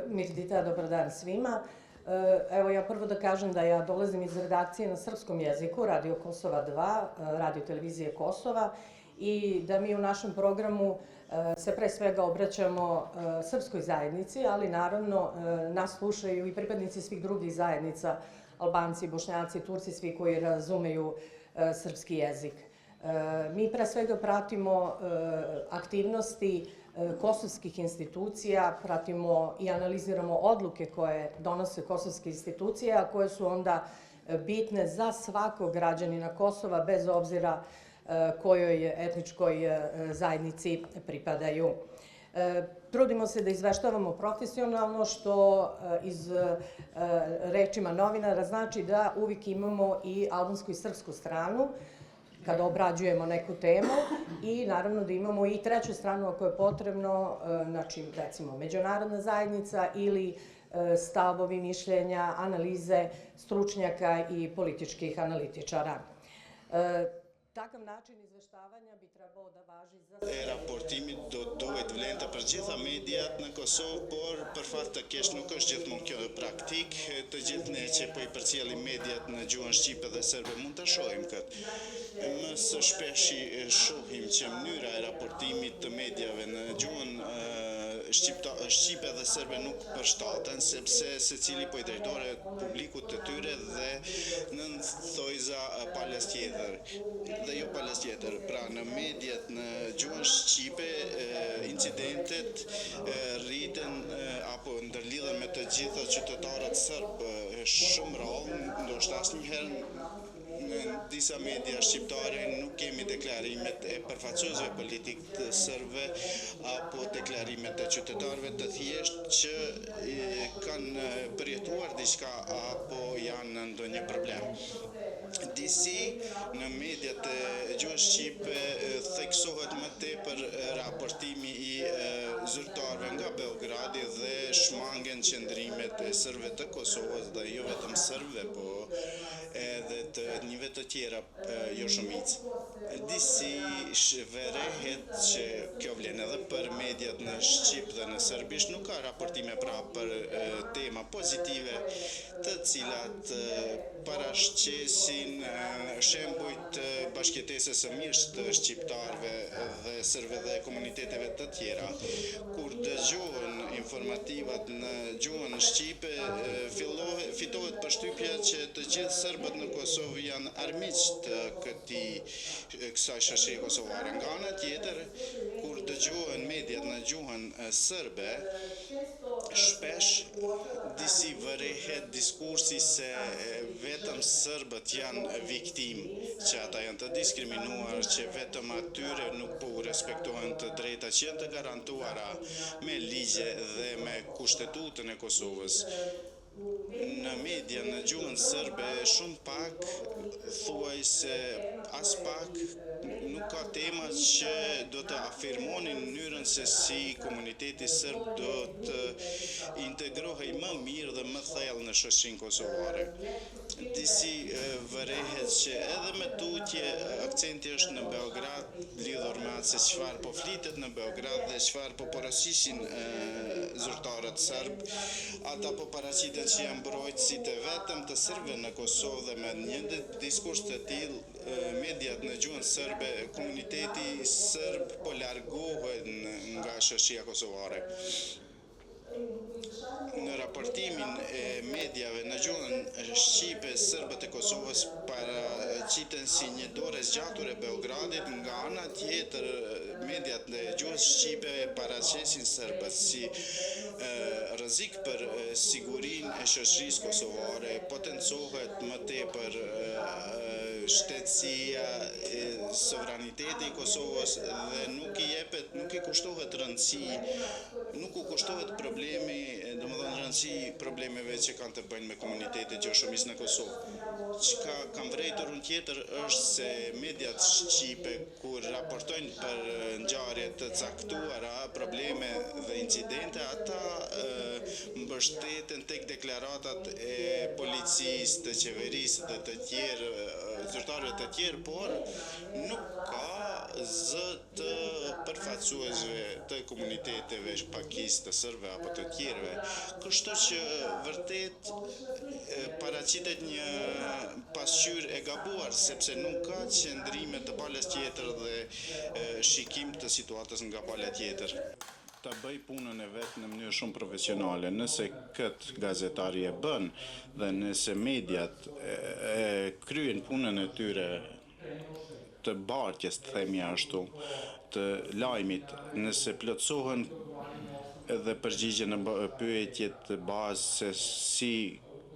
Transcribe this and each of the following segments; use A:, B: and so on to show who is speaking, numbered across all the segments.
A: Mirdita, dobar dan svima. Evo ja prvo da kažem da ja dolazim iz redakcije na srpskom jeziku, Radio Kosova 2, Radio Televizije Kosova i da mi u našem programu se pre svega obraćamo srpskoj zajednici, ali naravno nas slušaju i pripadnici svih drugih zajednica, Albanci, Bošnjaci, Turci, svi koji razumeju srpski jezik. Mi pre svega pratimo aktivnosti kosovskih institucija, pratimo i analiziramo odluke koje donose kosovske institucije, a koje su onda bitne za svakog građanina Kosova, bez obzira kojoj etničkoj zajednici pripadaju. Trudimo se da izveštavamo profesionalno, što iz rečima novinara znači da uvijek imamo i albansku i srpsku stranu kada obrađujemo neku temu i naravno da imamo i treću stranu ako je potrebno, znači recimo međunarodna zajednica ili stavovi, mišljenja, analize stručnjaka i političkih analitičara. Takav način izveštavanja bi trebao da važi za sve.
B: Raportimi duhet vlen të përgjitha mediat në Kosovë, por për fat të keq nuk është gjithmonë kjo praktik. Të gjithë ne që po i përcjellim mediat në gjuhën shqipe dhe serbe mund ta shohim këtë. Më së shpesh shohim që mënyra e raportimit të mediave në gjuhën shqipe dhe serbe nuk përshtaten, sepse secili po i drejtohet publikut të tyre dhe në thojza palës tjetër. Dhe jo palës tjetër. Pra në mediat në gjuhën shqipe incidentet rriten apo ndërlidhen me të gjitha qytetarët serb shumë rrallë, ndoshta asnjëherë në disa media shqiptare nuk kemi deklarimet e përfaqësuesve politik të serbëve apo deklarimet e qytetarëve të thjeshtë që kanë përjetuar diçka apo janë në ndonjë problem. Disi në mediat e gjuhës shqipe theksohet më tepër raportimi i zyrtarëve nga Beogradi dhe shmangen qëndrimet e serbëve të Kosovës dhe jo vetëm serbëve, po edhe të etnive të tjera jo shumicë. Disi verehet që kjo vlen edhe për mediat në shqip dhe në serbisht, nuk ka raportime pra për tema pozitive të cilat parashqesin shembujt bashkëjetesës së mirë të shqiptarëve dhe serbëve dhe komuniteteve të tjera. Kur dëgjohen informativat në gjuhën shqipe, fitohet përshtypja që të gjithë serbët në Kosovë janë armiq të kësaj shoqërie kosovare. Nga ana tjetër, kur dëgjohen mediat në gjuhën serbe, shpesh disi vërehet diskursi se vetëm serbët janë viktimë, që ata janë të diskriminuar, që vetëm atyre nuk po respektohen të drejta që janë të garantuara me ligje dhe me kushtetutën e Kosovës. Në media në gjuhën serbe shumë pak thuaj se as pak nuk ka tema që do të afirmonin mënyrën se si komuniteti serb do të integrohej më mirë dhe më thellë në shoqërinë kosovare. Disi vërehet që edhe me tutje akcenti është në Beograd, lidhur me atë se çfarë po flitet në Beograd dhe çfarë po porosisin zyrtarët serb. Ata po paraqitet që janë mbrojtësit e vetëm të serbëve në Kosovë dhe me një diskurs të tillë mediat në gjuhën serbe, komuniteti serb po largohet nga shoqëria kosovare. Në raportimin e mediave në gjuhën shqipe, serbët e Kosovës paraqiten si një dorë e zgjatur e Beogradit, nga ana tjetër mediat në gjuhën shqipe paraqesin serbët si rrezik për sigurinë e shoqërisë kosovare, potencohet më tepër shtetësia, sovraniteti i Kosovës dhe nuk i kushtohet rëndësi, nuk u kushtohet problemi, domethënë rëndësi problemeve që kanë të bëjnë me komunitetet gjuhëshorës në Kosovë. Çka kam vërejtur unë tjetër është se mediat shqipe kur raportojnë për ngjarje të caktuara, probleme dhe incidente, ata mbështeten tek deklaratat e policisë, të qeverisë dhe të tjerë, zyrtarëve të tjerë, por nuk ka zë të përfaqësuesve të komuniteteve pakisë të serbëve apo të tjerëve. Kështu që vërtet paraqitet një pasqyrë e gabuar, sepse nuk ka qëndrime të palës tjetër dhe shikim të situatës nga pala tjetër. Ta bëj punën e vetë në mënyrë shumë profesionale. Nëse këtë gazetari e bën dhe nëse mediat kryen punën e tyre të bartjes, të themi ashtu, të lajmit, nëse plotësohen edhe përgjigjen në pyetjet të bazë se si,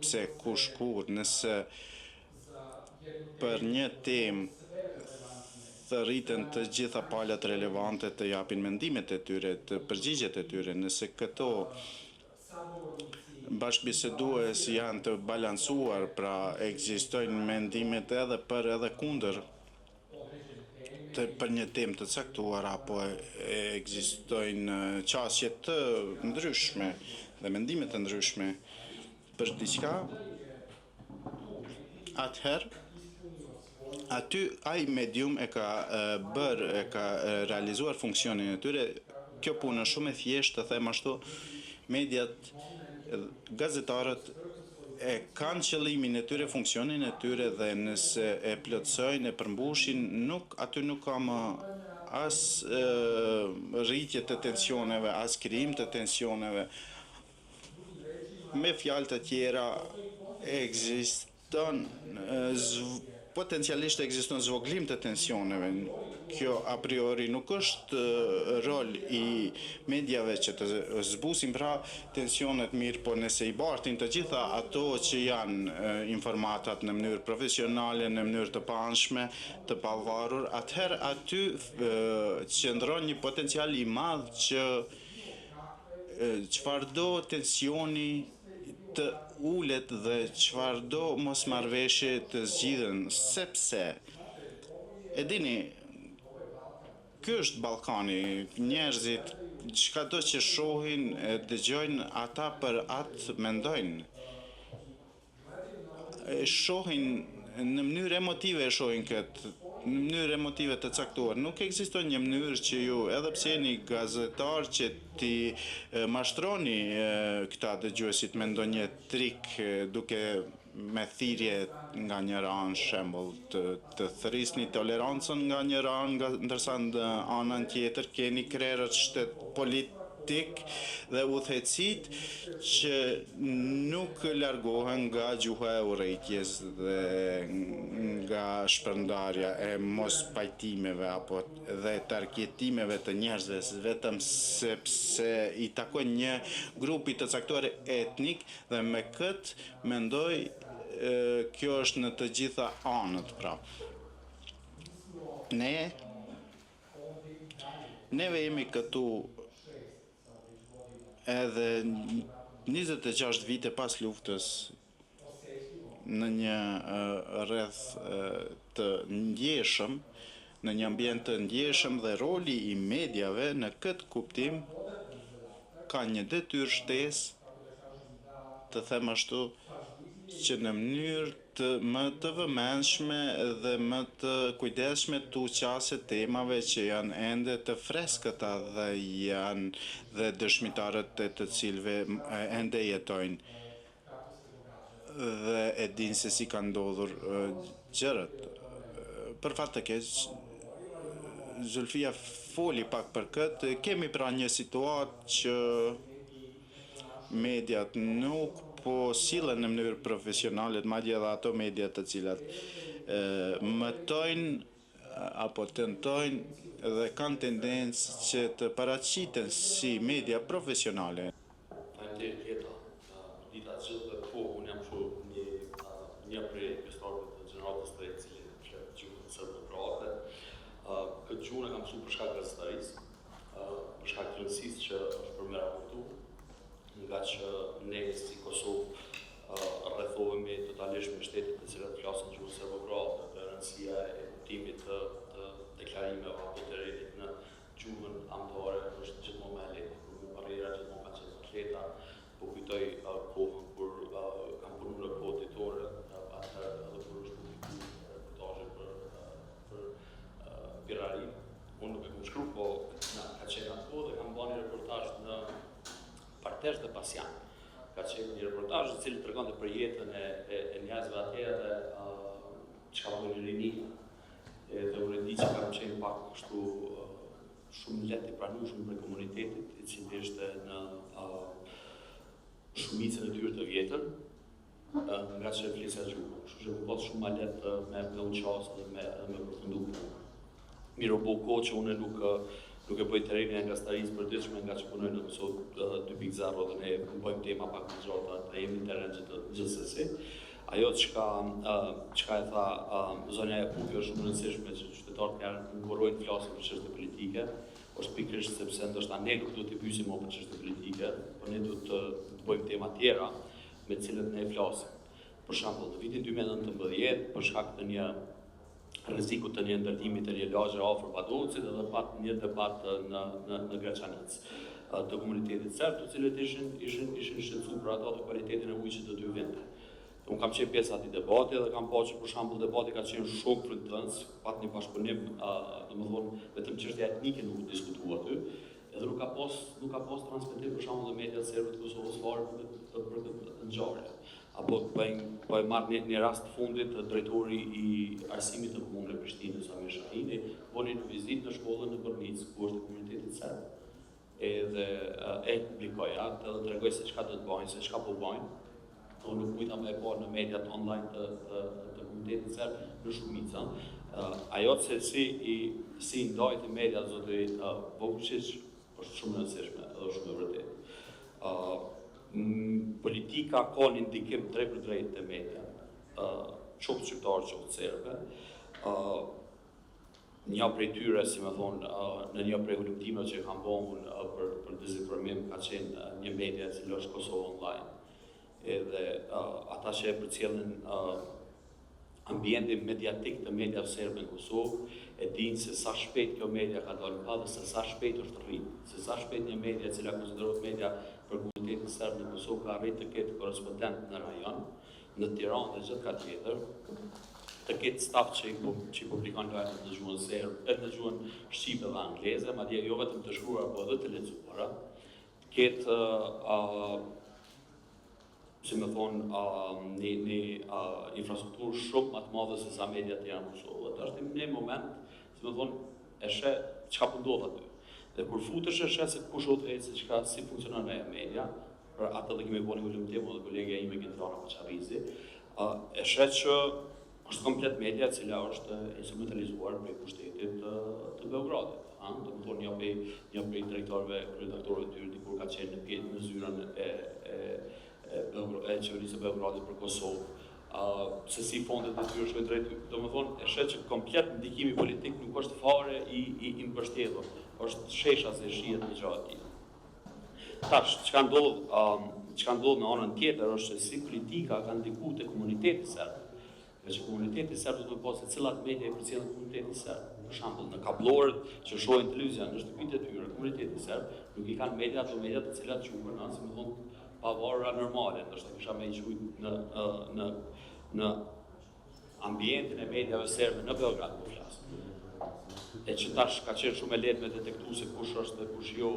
B: pse, kush, kur, nëse për një temë të rritën të gjitha palat relevante të japin mendimet e tyre, të përgjigjet e tyre, nëse këto bashkëbisedues janë të balancuar, pra ekzistojnë mendimet edhe për edhe kundër për një temë të caktuar, apo ekzistojnë qasje të ndryshme dhe mendime të ndryshme për diçka, atëherë aty ai medium e ka realizuar funksionin e tyre. Kjo punë është shumë e thjeshtë, të them ashtu. Mediat, gazetarët e kanë qëllimin e tyre, funksionin e tyre, dhe nëse e plotësojnë, e përmbushin, aty nuk ka më as rritje të tensioneve, as krijim të tensioneve. Me fjalë të tjera, potencialisht ekziston zvoglim të tensioneve. Kjo a priori nuk është rol i mediave që të zbusin pra tensionet, mirë, po nëse i bartin të gjitha ato që janë informatat në mënyrë profesionale, në mënyrë të paanshme, të pavarur, atëherë aty qëndron një potencial i madh që çfarëdo tensioni të ulet dhe çfarëdo mosmarrveshje të zgjidhen, sepse e dini, ky është Ballkani, njerëzit çkado që shohin, dëgjojnë, ata për atë mendojnë. E shohin në mënyrë emotive, në mënyrë emotive të caktuar. Nuk ekziston një mënyrë që ju, edhe pse jeni gazetar, që ti mashtroni këta dëgjuesit me ndonjë trik, duke me thirrje nga njëra anë, shembull, të thrisni tolerancën nga njëra anë, ndërsa në anën tjetër keni krerët shtet politik dhe udhëhecit që nuk largohen nga gjuha e urrejtjes dhe nga shpërndarja e mos pajtimeve apo dhe targetimeve të njerëzve, vetëm sepse i takojnë një grupi të caktuar etnik, dhe me këtë mendoj kjo është në të gjitha anët, pra. Neve jemi këtu edhe 26 vite pas luftës në një rreth të ndjeshëm, në një ambient të ndjeshëm, dhe roli i mediave në këtë kuptim ka një detyrë shtesë, të them ashtu, që në mënyrë më të vëmendshme dhe më të kujdesshme të qaset temave që janë ende të freskëta dhe janë dhe dëshmitarët të cilëve ende jetojnë dhe e dinë se si kanë ndodhur gjërat. Për fat të keq, Zulfia foli pak për këtë. Kemi pra një situatë që mediat nuk po sillen në mënyrë profesionale, madje edhe ato media të cilat mëtojnë apo tentojnë dhe kanë tendencë që të paraqiten si media profesionale.
C: Faleminderit Jeta. Dita e gjithë, po, unë jam një prej pjesëtarëve të gjeneratës të cili flet gjuhën serbe kroate. Këtë gjuhën e kam mësuar për shkak të gazetarisë, për shkak të rëndësisë që është për me raportu, nga që ne si Kosovë rrethohemi totalisht me shtetet të cilat flasin gjuhën serbo-kroate, dhe rëndësia e kuptimit të deklarimeve apo të rritit në gjuhën amtore është gjithmonë me lehtë, barriera gjithmonë kanë qenë të lehta, po kujtoj kohën kur kam punuar në kohë ditore, atëherë edhe kur është publikuar reportazhe për Pirari. Unë nuk e kam shkruar, po ka qenë ato dhe kam bërë një reportazh në Partesh dhe Pasian. Ka qenë një reportazh i cili tregonte për jetën e njerëzve atje dhe çka bën në rini. Dhe unë di që kam qenë pak kështu shumë lehtë i pranueshëm për komunitetit, i cili ishte në shumicën e tyre të vjetër, nga që flisja gjuhë. Kështu që më botë shumë ma lehtë me unë qasë dhe me përfundu. Mirë po kohë që unë nuk e bëj terrenin e ngastarisë përditshme nga që punoj në Kosovë 2.0 dhe ne bëjmë tema pak më gjata dhe jemi në terren gjithsesi. Ajo çka e tha zonja e Pupi është shumë e rëndësishme që qytetarët janë ngurojnë të flasin për çështje politike, është pikërisht sepse ndoshta ne nuk do t'i pyesim më për çështje politike, por ne do të bëjmë tema tjera me të cilat ne flasim. Për shembull, në vitin 2019, për shkak të një rreziku të një ndërtimi të një lagje afër Padovcit dhe pat një debat në Graçanicë të komunitetit serb, të cilët ishin shqetësuar për ato dhe kualitetin e ujit të dy vende. Unë kam qenë pjesë atij debati dhe kam pa që për shembull debati ka qenë shumë frymëdhënës, pat një bashkëpunim, domethënë vetëm çështja etnike nuk u diskutua aty, edhe nuk ka pas transmetim për shembull në mediat serbe të Kosovës fare për këtë ngjarje. Apo po e marr një rast të fundit të drejtori i arsimit të komunës së Prishtinës, Amir Shahini, bëni një vizitë në shkollën në Bërnicë, ku është komuniteti serb. Edhe e publikoi atë dhe tregoi se çka do të bëjnë, se çka po bëjnë. Unë nuk kujta me e parë në mediat online të komunitetit serb në shumica. Ajo se si ndajt e mediat zoti Vučić është shumë e rëndësishme edhe shumë e vërtetë. Politika ka një ndikim drejt për drejt të media, qoftë shqiptarë, qoftë serbe. Një prej tyre, si me thonë, në një prej hulumtime që kam bënë për dezinformim ka qenë një media e cilë është Kosovë Online. Edhe ata që e përcjellin ambientin mediatik të mediave serbe në Kosovë, e dinë se sa shpejt kjo media ka dalë pa dhe se sa shpejt është rritë, se sa shpejt një media e cila konsiderohet media për komunitetin serb në Kosovë ka arritë të ketë korrespondent në rajon, në Tiranë dhe gjithë ka tjetër, të ketë staf që i publikon lajmet në gjuhën serbe, në gjuhën shqipe dhe angleze, madje jo vetëm të shkruara, por edhe të lexuara, të ketë si me thonë, një infrastrukturë shumë më të madhe se sa media të janë në Kosovë. Dhe është një moment, si me thonë, e shë çka po ndodh aty. Dhe kur futesh e shë se kush o të ecë, si funksionon e media, për atë dhe kemi bënë një tema dhe kolegja ime Gintrana Paçarizi, e shë që është komplet media cila është instrumentalizuar prej pushtetit të Beogradit. Të më thonë një prej drejtorëve, kryeredaktorëve të tyre dikur ka qenë në zyrën e qeverisë e Beogradit për Kosovë, se si fondet e tyre shkojnë drejt, do më thonë, e shet që komplet ndikimi politik nuk është fare i mbështetur, është shesha se shihet në gjatë tjetër. Tash, çka ndodh në anën tjetër është se si politika ka ndikuar te komuniteti serb. Që komuniteti serb do të pasë se cilat media i përcjellin komunitetin serb. Për shembull, në kablorët që shohin televizion në shtëpitë e tyre, komuniteti serb nuk i kanë media ato media të cilat quhen, si më thonë, pavarura normale, ndoshta kisha me i qujt në ambientin e mediave serbe në Beograd po flas. E që tash ka qenë shumë e lehtë me detektu se kush është dhe kush jo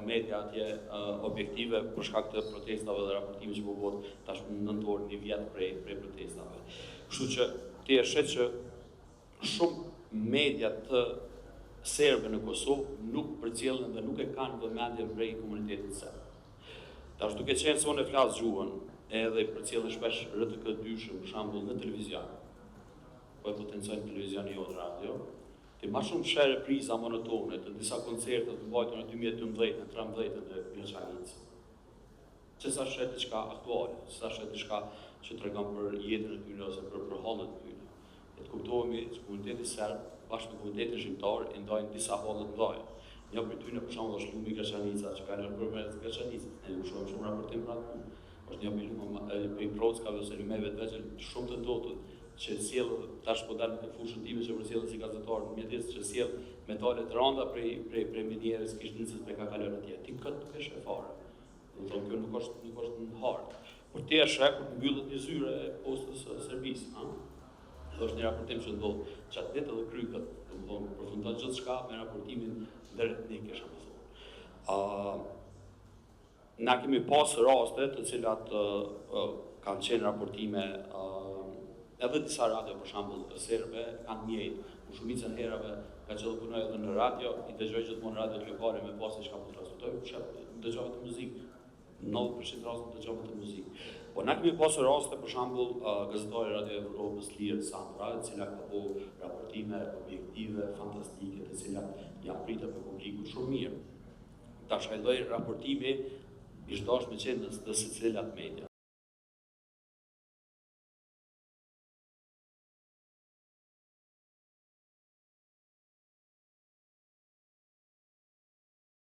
C: media atje objektive për shkak të protestave dhe raportime që po bëhet tash në nëntor një vjet prej protestave. Kështu që ti e shet që shumë media të serbe në Kosovë nuk përcjellen dhe nuk e kanë vëmendjen prej komunitetit serb. Tash duke qenë se unë e flas gjuhën, edhe i përcjellin shpesh RTK2-shëm, për shembull në televizion, po e potencojnë televizion jo në radio, ti ma shumë sheh repriza monotone të disa koncerte të mbajtura në 2012 në 13 në Graçanicë. Që sa shet diçka aktuale, sa shet diçka që tregon për jetën e tyre ose për hallet e tyre. Të kuptohemi që komuniteti serb bashkë me komunitetin shqiptar i ndajnë disa halle të mëdha. Një për tyre për shembull është lumi Graçanica, që ka lënë përmes Graçanicës, ne u shohim shumë raportim për atë. Është një lum i Prockave ose lumeve të veçën shumë të ndotur që sjell tash po dalë në fushën time që përcjell si gazetar në mjedis që sjell metale të rënda prej minierës Kishnicës për ka kalon atje. Ti këtë nuk e sheh fare. Do të thonë kjo nuk është në hartë. Por ti e sheh kur mbyllet një zyre e postës së Serbisë, ha? Është një raportim që ndodh gjatë ditë edhe krykët, domethënë përfundon gjithçka me raportimin ndëretnik, është më thonë. Na kemi pas raste të cilat kanë qenë raportime edhe disa radio për shembull serbe kanë njëjtë, në shumicën herave ka qenë punoj edhe në radio, i dëgjoj gjithmonë radio lokale me pasi çka po transmetoj, dëgjova të muzikë. 90% rasteve dëgjova të muzikë. Po na kemi pasur raste për shembull gazetari Radio Evropës Lirë Sandra, e cila ka bërë raportime objektive, fantastike, të cilat janë pritur për publikun shumë mirë. Tash ai lloj raportimi i dashur me qenë në secilat media.